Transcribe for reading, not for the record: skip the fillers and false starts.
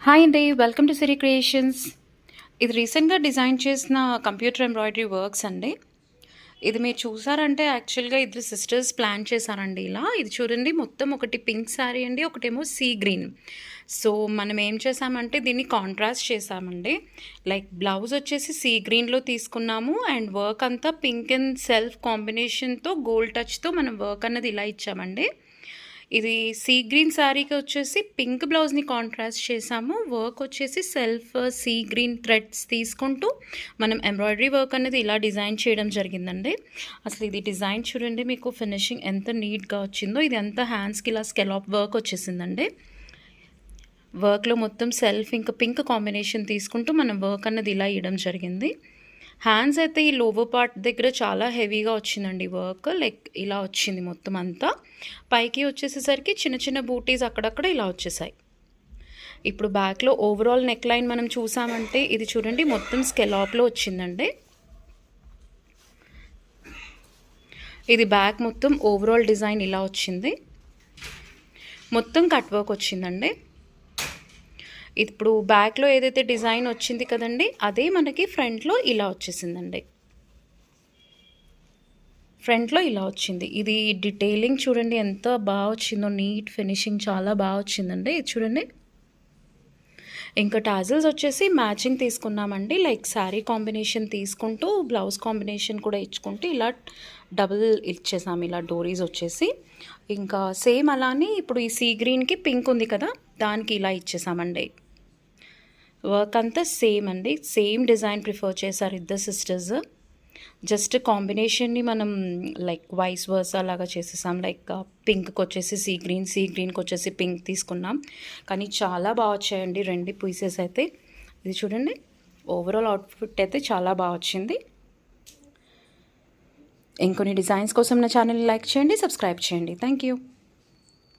Hi అండి, welcome to Siri creations. ఇది రీసెంట్గా డిజైన్ చేసిన కంప్యూటర్ ఎంబ్రాయిడరీ వర్క్స్ అండి. ఇది మీరు చూసారంటే యాక్చువల్గా ఇద్దరు సిస్టర్స్ ప్లాన్ చేశారండి. ఇది చూడండి, మొత్తం ఒకటి పింక్ శారీ అండి, ఒకటేమో సీ గ్రీన్. సో మనం ఏం చేసామంటే దీన్ని కాంట్రాస్ట్ చేసామండి. లైక్ బ్లౌజ్ వచ్చేసి సీ గ్రీన్లో తీసుకున్నాము అండ్ వర్క్ అంతా పింక్ అండ్ సెల్ఫ్ కాంబినేషన్తో గోల్డ్ టచ్తో మనం వర్క్ అన్నది ఇలా ఇచ్చామండి. ఇది సీ గ్రీన్ శారీకి వచ్చేసి పింక్ బ్లౌజ్ని కాంట్రాస్ట్ చేసాము. వర్క్ వచ్చేసి సెల్ఫ్ సీ గ్రీన్ థ్రెడ్స్ తీసుకుంటూ మనం ఎంబ్రాయిడరీ వర్క్ అనేది ఇలా డిజైన్ చేయడం జరిగిందండి. అసలు ఇది డిజైన్ చూడండి, మీకు ఫినిషింగ్ ఎంత నీట్గా వచ్చిందో. ఇది అంతా హ్యాండ్స్కి ఇలా స్కెలాప్ వర్క్ వచ్చేసిందండి. వర్క్లో మొత్తం సెల్ఫ్ ఇంకా పింక్ కాంబినేషన్ తీసుకుంటూ మనం వర్క్ అన్నది ఇలా ఇవ్వడం జరిగింది. హ్యాండ్స్ అయితే ఈ లోవర్ పార్ట్ దగ్గర చాలా హెవీగా వచ్చిందండి వర్క్. లైక్ ఇలా వచ్చింది మొత్తం అంతా. పైకి వచ్చేసేసరికి చిన్న చిన్న బూటీస్ అక్కడక్కడ ఇలా వచ్చేసాయి. ఇప్పుడు బ్యాక్లో ఓవరాల్ నెక్ లైన్ మనం చూసామంటే ఇది చూడండి, మొత్తం స్కెలాప్లో వచ్చిందండి. ఇది బ్యాక్ మొత్తం ఓవరాల్ డిజైన్ ఇలా వచ్చింది. మొత్తం కట్ వర్క్ వచ్చిందండి. ఇప్పుడు బ్యాక్లో ఏదైతే డిజైన్ వచ్చింది కదండి, అదే మనకి ఫ్రంట్లో ఇలా వచ్చేసిందండి. ఫ్రంట్లో ఇలా వచ్చింది. ఇది డీటెయిలింగ్ చూడండి ఎంత బాగా వచ్చిందో, నీట్ ఫినిషింగ్ చాలా బాగా వచ్చిందండి. ఇది చూడండి. ఇంకా టాజిల్స్ వచ్చేసి మ్యాచింగ్ తీసుకున్నామండి. లైక్ శారీ కాంబినేషన్ తీసుకుంటూ బ్లౌజ్ కాంబినేషన్ కూడా ఇచ్చుకుంటూ ఇలా డబుల్ ఇచ్చేసాము, ఇలా డోరీస్ వచ్చేసి. ఇంకా సేమ్ అలానే ఇప్పుడు ఈ సీ గ్రీన్కి పింక్ ఉంది కదా, దానికి ఇలా ఇచ్చేసామండి. వర్క్ అంతా సేమ్ అండి, సేమ్ డిజైన్ ప్రిఫర్ చేశారు ఇద్దరు సిస్టర్స్. జస్ట్ కాంబినేషన్ని మనం లైక్ వైస్ వర్స్ అలాగా చేసేసాం. లైక్ పింక్కి వచ్చేసి సీ గ్రీన్కి వచ్చేసి పింక్ తీసుకున్నాం. కానీ చాలా బాగా వచ్చాయండి రెండు పీసెస్ అయితే. ఇది చూడండి, ఓవరాల్ అవుట్ఫిట్ అయితే చాలా బాగా వచ్చింది. ఇంకొన్ని డిజైన్స్ కోసం నా ఛానల్ని లైక్ చేయండి, సబ్స్క్రైబ్ చేయండి. Thank you.